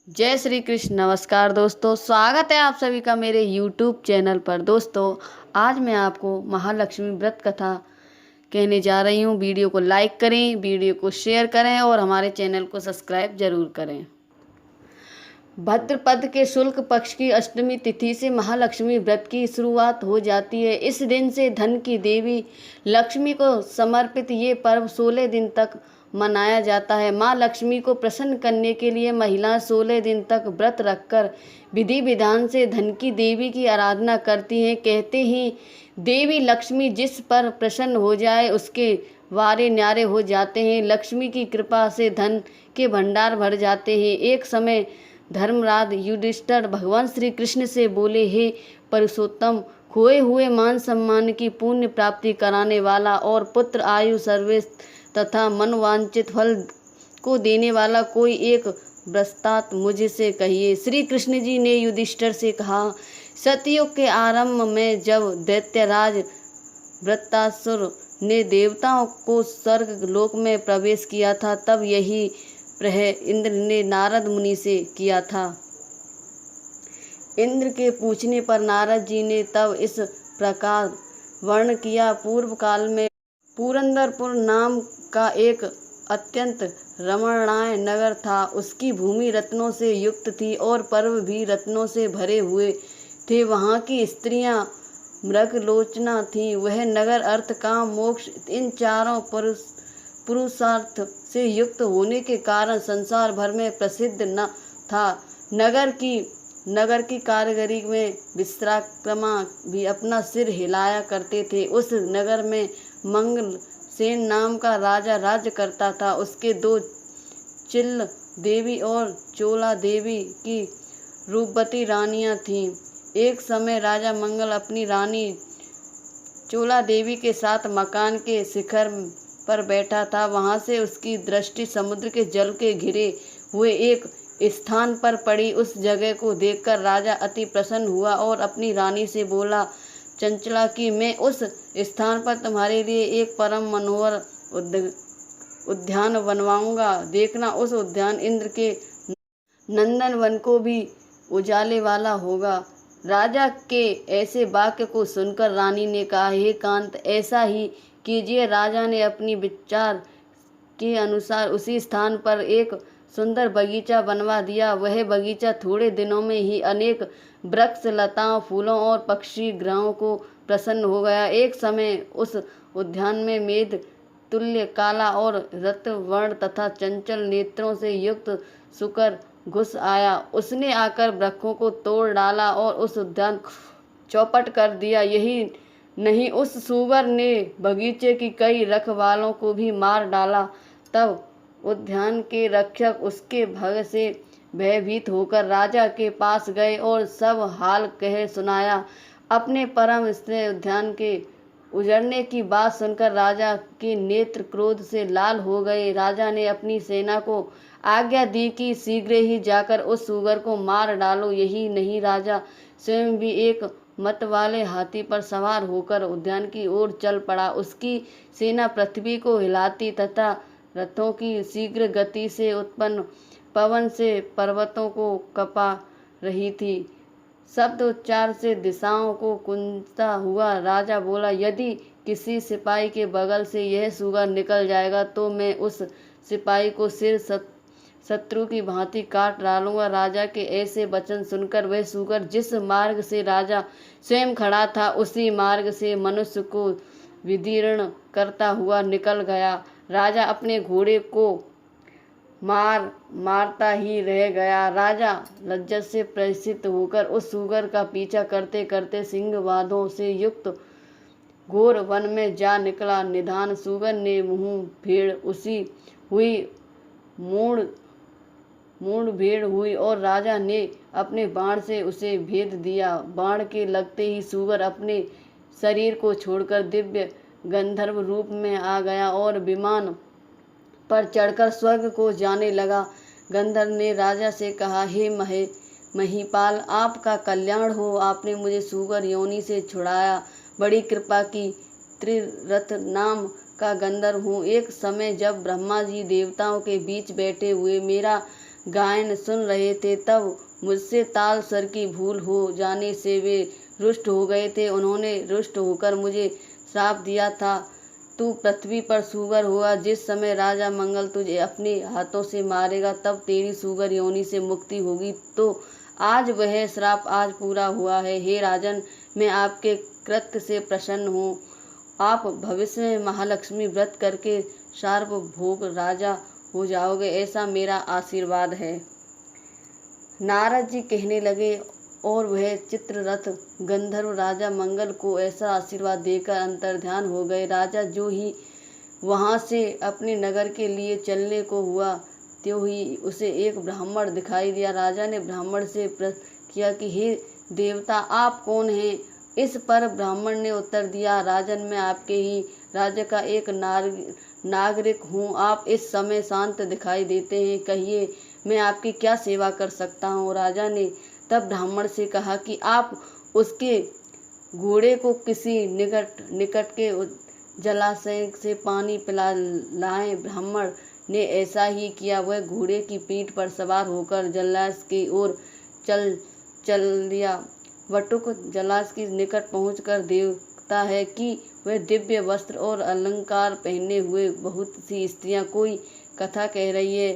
जय श्री कृष्ण। नमस्कार दोस्तों, स्वागत है आप सभी का मेरे YouTube चैनल पर। दोस्तों, आज मैं आपको महालक्ष्मी व्रत कथा कहने जा रही हूँ। वीडियो को लाइक करें, वीडियो को शेयर करें और हमारे चैनल को सब्सक्राइब जरूर करें। भाद्रपद के शुक्ल पक्ष की अष्टमी तिथि से महालक्ष्मी व्रत की शुरुआत हो जाती है। इस दिन से धन की देवी लक्ष्मी को समर्पित ये पर्व 16 दिन तक मनाया जाता है। माँ लक्ष्मी को प्रसन्न करने के लिए महिलाएं 16 दिन तक व्रत रखकर विधि विधान से धन की देवी की आराधना करती हैं। कहते ही देवी लक्ष्मी जिस पर प्रसन्न हो जाए उसके वारे न्यारे हो जाते हैं। लक्ष्मी की कृपा से धन के भंडार भर जाते हैं। एक समय धर्मराज युधिष्ठिर भगवान श्री कृष्ण से बोले, हे पुरुषोत्तम, खोए हुए मान सम्मान की पुण्य प्राप्ति कराने वाला और पुत्र आयु सर्वेश तथा मनवांचित फल को देने वाला कोई एक वृत्तांत मुझसे कहिए। श्री कृष्ण जी ने युधिष्ठिर से कहा, सतयुग के आरंभ में जब दैत्यराज वृत्तासुर ने देवताओं को स्वर्ग लोक में प्रवेश किया था, तब यही प्रह इंद्र ने नारद मुनि से किया था। इंद्र के पूछने पर नारद जी ने तब इस प्रकार वर्णन किया। पूर्व काल में पुरंदरपुर नाम का एक अत्यंत रमणीय नगर था। उसकी भूमि रत्नों से युक्त थी और पर्व भी रत्नों से भरे हुए थे। वहाँ की स्त्रियां मृगलोचना थीं। वह नगर अर्थ, काम, मोक्ष इन चारों पुरुषार्थ से युक्त होने के कारण संसार भर में प्रसिद्ध न था। नगर की कारीगरी में विश्वकर्मा भी अपना सिर हिलाया करते थे। उस नगर में मंगल सेन नाम का राजा राज्य करता था। उसके दो चिल्ल देवी और चोला देवी की रूपवती रानियां थीं। एक समय राजा मंगल अपनी रानी चोला देवी के साथ मकान के शिखर पर बैठा था। वहां से उसकी दृष्टि समुद्र के जल के घिरे हुए एक स्थान पर पड़ी। उस जगह को देखकर राजा अति प्रसन्न हुआ और अपनी रानी से बोला, चंचला की मैं उस स्थान पर तुम्हारे लिए एक परम मनोहर उद्यान बनवाऊंगा। देखना, उस उद्यान इंद्र के नंदन वन को भी उजाले वाला होगा। राजा के ऐसे वाक्य को सुनकर रानी ने कहा, हे कांत, ऐसा ही कीजिए। राजा ने अपनी विचार के अनुसार उसी स्थान पर एक सुंदर बगीचा बनवा दिया। वह बगीचा थोड़े दिनों में ही अनेक वृक्ष, लताओं, फूलों और पक्षी गृहों को प्रसन्न हो गया। एक समय उस उद्यान में मेघ तुल्य काला और रक्तवर्ण तथा चंचल नेत्रों से युक्त शुकर घुस आया। उसने आकर वृक्षों को तोड़ डाला और उस उद्यान को चौपट कर दिया। यही नहीं, उस सुगर ने बगीचे की कई रखवालों को भी मार डाला। तब उद्यान के रक्षक उसके भय से भयभीत होकर राजा के पास गए और सब हाल कह सुनाया। अपने परम स्नेह उद्यान के उजड़ने की बात सुनकर राजा के नेत्र क्रोध से लाल हो गए। राजा ने अपनी सेना को आज्ञा दी कि शीघ्र ही जाकर उस सुगर को मार डालो। यही नहीं, राजा स्वयं भी एक मत वाले हाथी पर सवार होकर उद्यान की ओर चल पड़ा। उसकी सेना पृथ्वी को हिलाती तथा रथों की शीघ्र गति से उत्पन्न पवन से पर्वतों को कपा रही थी। शब्द उच्चार से दिशाओं को कुंजता हुआ राजा बोला, यदि किसी सिपाही के बगल से यह सुगर निकल जाएगा तो मैं उस सिपाही को सिर शत्रु की भांति काट डालूंगा। राजा के ऐसे वचन सुनकर वह सुगर जिस मार्ग से राजा स्वयं खड़ा था उसी मार्ग से मनुष्य को विदीर्ण करता हुआ निकल गया। राजा अपने घोड़े को मारता ही रह गया। राजा लज्जत से प्रसिद्ध होकर उस सुगर का पीछा करते करते सिंहवादों से युक्त घोर वन में जा निकला। निधान सुगर ने मुंह भेड़ उसी हुई मूढ़ भेड़ हुई और राजा ने अपने बाण से उसे भेद दिया। बाण के लगते ही सुगर अपने शरीर को छोड़कर दिव्य गंधर्व रूप में आ गया और विमान पर चढ़कर स्वर्ग को जाने लगा। गंधर्व ने राजा से कहा, हे महिपाल, आपका कल्याण हो। आपने मुझे सुगर योनि से छुड़ाया, बड़ी कृपा की। त्रिरथ नाम का गंधर्व हूँ। एक समय जब ब्रह्मा जी देवताओं के बीच बैठे हुए मेरा गायन सुन रहे थे, तब मुझसे ताल स्वर की भूल हो जाने से वे रुष्ट हो गए थे। उन्होंने रुष्ट होकर मुझे श्राप दिया था, तू पृथ्वी पर सूगर हुआ। जिस समय राजा मंगल तुझे अपने हाथों से मारेगा, तब तेरी सूगर योनि से मुक्ति होगी। तो आज वह श्राप आज पूरा हुआ है। हे राजन, मैं आपके कृत्य से प्रसन्न हूँ। आप भविष्य में महालक्ष्मी व्रत करके सार्वभौम राजा हो जाओगे, ऐसा मेरा आशीर्वाद है। नारद जी कहने लगे और वह चित्ररथ गंधर्व राजा मंगल को ऐसा आशीर्वाद देकर अंतर्ध्यान हो गए। राजा जो ही वहाँ से अपने नगर के लिए चलने को हुआ, त्यों ही उसे एक ब्राह्मण दिखाई दिया। राजा ने ब्राह्मण से प्रश्न किया कि हे देवता, आप कौन हैं? इस पर ब्राह्मण ने उत्तर दिया, राजन, मैं आपके ही राज्य का एक नागरिक हूँ। आप इस समय शांत दिखाई देते हैं, कहिए मैं आपकी क्या सेवा कर सकता हूँ? राजा ने तब ब्राह्मण से कहा कि आप उसके घोड़े को किसी निकट के जलाशय से पानी पिला लाएं। ब्राह्मण ने ऐसा ही किया। वह घोड़े की पीठ पर सवार होकर जलाशय की ओर चल दिया। वटुक जलाशय के निकट पहुंचकर देखता है कि वह दिव्य वस्त्र और अलंकार पहने हुए बहुत सी स्त्रियां कोई कथा कह रही है।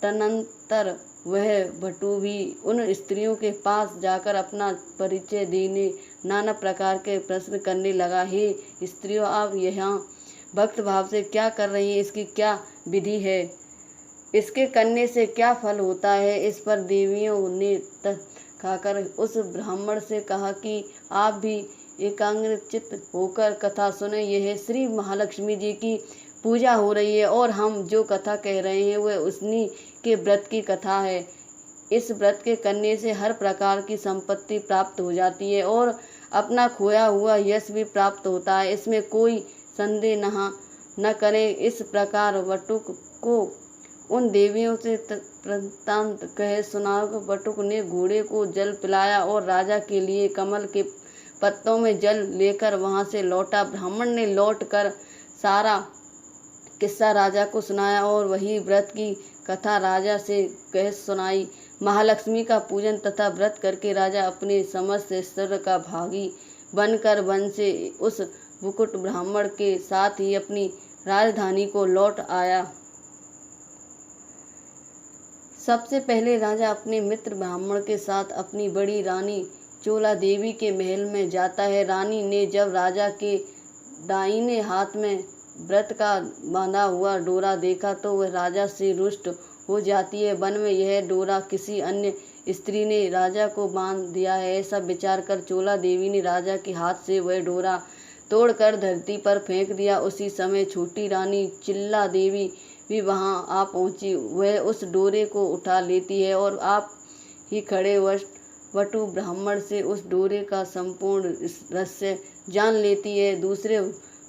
तदनंतर वह भट्टू भी उन स्त्रियों के पास जाकर अपना परिचय देने नाना प्रकार के प्रश्न करने लगा। हे स्त्रियों, आप यहाँ भक्त भाव से क्या कर रही हैं? इसकी क्या विधि है? इसके करने से क्या फल होता है? इस पर देवियों ने खाकर उस ब्राह्मण से कहा कि आप भी एकाग्रचित्त होकर कथा सुने। यह श्री महालक्ष्मी जी की पूजा हो रही है और हम जो कथा कह रहे हैं वह उन्हीं के व्रत की कथा है। इस व्रत के करने से हर प्रकार की संपत्ति प्राप्त हो जाती है और अपना खोया हुआ यश भी प्राप्त होता है, इसमें कोई संदेह न करें। इस प्रकार वटुक को उन देवियों से वृत्तांत कह सुनाकर वटुक ने घोड़े को जल पिलाया और राजा के लिए कमल के पत्तों में जल लेकर वहां से लौटा। ब्राह्मण ने लौटकर सारा किस्सा राजा को सुनाया और वही व्रत की कथा राजा से कह सुनाई। महालक्ष्मी का पूजन तथा व्रत करके राजा अपने समस्त ऐश्वर्य का भागी बनकर वन से उस मुकुट ब्राह्मण के साथ ही अपनी राजधानी को लौट आया। सबसे पहले राजा अपने मित्र ब्राह्मण के साथ अपनी बड़ी रानी चोला देवी के महल में जाता है। रानी ने जब राजा के दाहिने हाथ में व्रत का बांधा हुआ डोरा देखा तो वह राजा से रुष्ट हो जाती है। वन में यह डोरा किसी अन्य स्त्री ने राजा को बांध दिया है, ऐसा विचार कर चोला देवी ने राजा के हाथ से वह डोरा तोड़कर धरती पर फेंक दिया। उसी समय छोटी रानी चिल्ला देवी भी वहां आ पहुंची। वह उस डोरे को उठा लेती है और आप ही खड़े वटु ब्राह्मण से उस डोरे का संपूर्ण रहस्य जान लेती है। दूसरे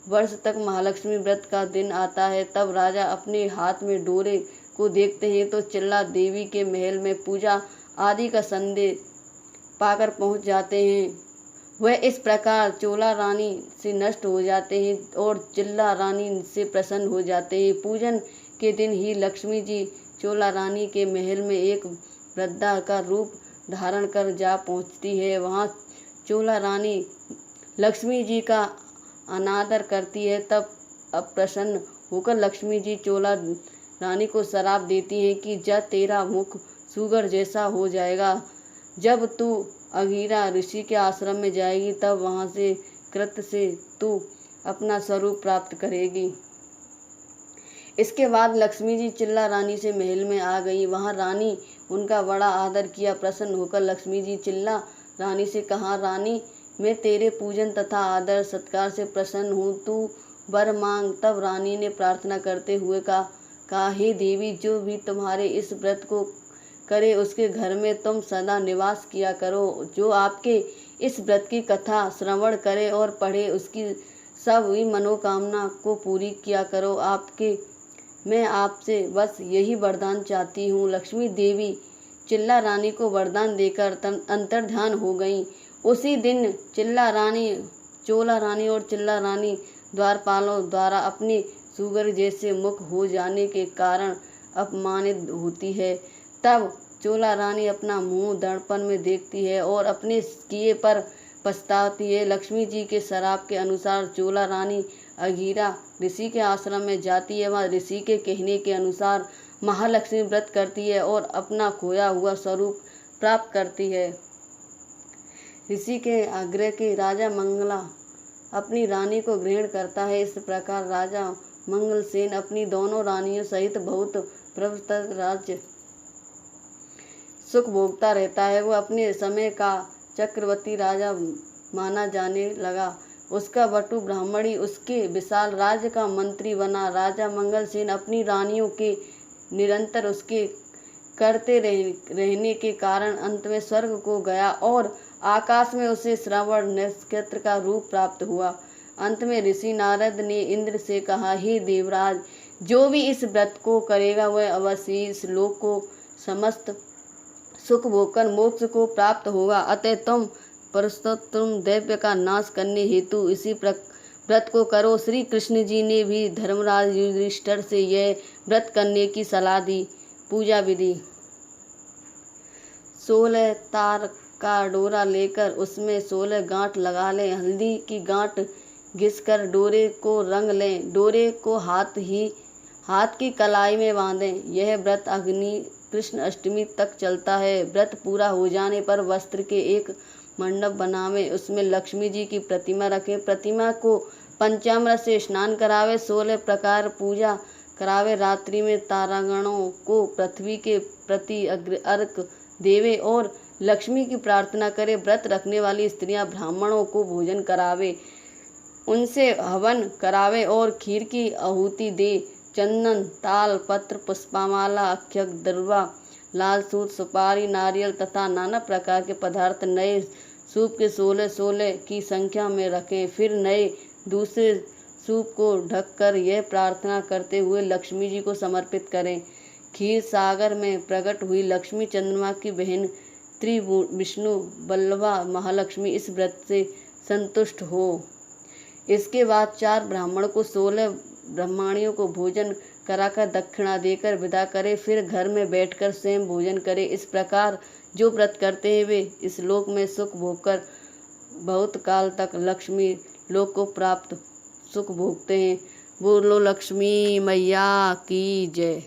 वर्ष तक महालक्ष्मी व्रत का दिन आता है। तब राजा अपने हाथ में डोरे को देखते हैं तो चिल्ला देवी के महल में पूजा आदि का संदेश पाकर पहुंच जाते हैं। वह इस प्रकार चोला रानी से नष्ट हो जाते हैं और चिल्ला रानी से प्रसन्न हो जाते हैं। पूजन के दिन ही लक्ष्मी जी चोला रानी के महल में एक वृद्धा का रूप धारण कर जा पहुंचती है। वहां चोला रानी लक्ष्मी जी का अनादर करती है। तब अप्रसन्न होकर लक्ष्मी जी चोला रानी को श्राप देती हैं कि जब तेरा मुख सुगर जैसा हो जाएगा, जब तू अंगिरा ऋषि के आश्रम में जाएगी, तब वहां से कृत से तू अपना स्वरूप प्राप्त करेगी। इसके बाद लक्ष्मी जी चिल्ला रानी से महल में आ गई। वहां रानी उनका बड़ा आदर किया। प्रसन्न होकर लक्ष्मी जी चिल्ला रानी से कहा, रानी, मैं तेरे पूजन तथा आदर सत्कार से प्रसन्न हूँ, तू वर मांग। तब रानी ने प्रार्थना करते हुए कहा, हे देवी, जो भी तुम्हारे इस व्रत को करे उसके घर में तुम सदा निवास किया करो। जो आपके इस व्रत की कथा श्रवण करे और पढ़े उसकी सभी मनोकामना को पूरी किया करो। मैं आपसे बस यही वरदान चाहती हूँ। लक्ष्मी देवी चिल्ला रानी को वरदान देकर अंतर्ध्यान हो गई। उसी दिन चोला रानी और चिल्ला रानी द्वारपालों द्वारा अपने सुगर जैसे मुख हो जाने के कारण अपमानित होती है। तब चोला रानी अपना मुंह दर्पण में देखती है और अपने किए पर पछताती है। लक्ष्मी जी के श्राप के अनुसार चोला रानी अंगिरा ऋषि के आश्रम में जाती है। वह ऋषि के कहने के अनुसार महालक्ष्मी व्रत करती है और अपना खोया हुआ स्वरूप प्राप्त करती है। ऋषि के आग्रह के राजा मंगला अपनी रानी को ग्रहण करता है। इस प्रकार राजा मंगलसेन अपनी दोनों रानियों सहित बहुत प्रभुत्व राज्य सुख भोगता रहता है। वो अपने समय का चक्रवर्ती राजा माना जाने लगा। उसका बटु ब्राह्मणी उसके विशाल राज्य का मंत्री बना। राजा मंगलसेन अपनी रानियों के निरंतर उसके करते रहने के कारण अंत में स्वर्ग को गया और आकाश में उसे श्रवण नक्षत्र का रूप प्राप्त हुआ। अंत में ऋषि नारद ने इंद्र से कहा, हे देवराज, जो भी इस व्रत को करेगा वह अवश्य इस लोक को समस्त सुख भोगकर मोक्ष को प्राप्त होगा। अतः तुम पुरुषोत्तम दैत्य का नाश करने हेतु इसी व्रत को करो। श्री कृष्ण जी ने भी धर्मराज युधिष्ठिर से यह व्रत करने की सलाह दी। पूजा विधि: 16 तार का डोरा लेकर उसमें 16 गांठ लगा लें। हल्दी की गांठ घिसकर डोरे को रंग लें। डोरे को हाथ की कलाई में बांधें। यह व्रत अग्नि कृष्ण अष्टमी तक चलता है। व्रत पूरा हो जाने पर वस्त्र के एक मंडप बनावें। उसमें लक्ष्मी जी की प्रतिमा रखें। प्रतिमा को पंचामृत से स्नान करावे। 16 प्रकार पूजा करावे। रात्रि में तारागणों को पृथ्वी के प्रति अर्घ देवे और लक्ष्मी की प्रार्थना करे। व्रत रखने वाली स्त्रियां ब्राह्मणों को भोजन करावे, उनसे हवन करावे और खीर की आहुति दे। चंदन, ताल पत्र, पुष्पमाला, अक्षत, दरवा, लाल सूत, सुपारी, नारियल तथा नाना प्रकार के पदार्थ नए सूप के 16 की संख्या में रखें। फिर नए दूसरे सूप को ढककर यह प्रार्थना करते हुए लक्ष्मी जी को समर्पित करें, क्षीर सागर में प्रकट हुई लक्ष्मी चंद्रमा की बहन त्रिविष्णु बल्लभा महालक्ष्मी इस व्रत से संतुष्ट हो। इसके बाद 4 ब्राह्मण को 16 ब्राह्मणियों को भोजन कराकर दक्षिणा देकर विदा करे। फिर घर में बैठकर स्वयं भोजन करे। इस प्रकार जो व्रत करते हैं वे इस लोक में सुख भोगकर बहुत काल तक लक्ष्मी लोक को प्राप्त सुख भोगते हैं। बोलो लक्ष्मी मैया की जय।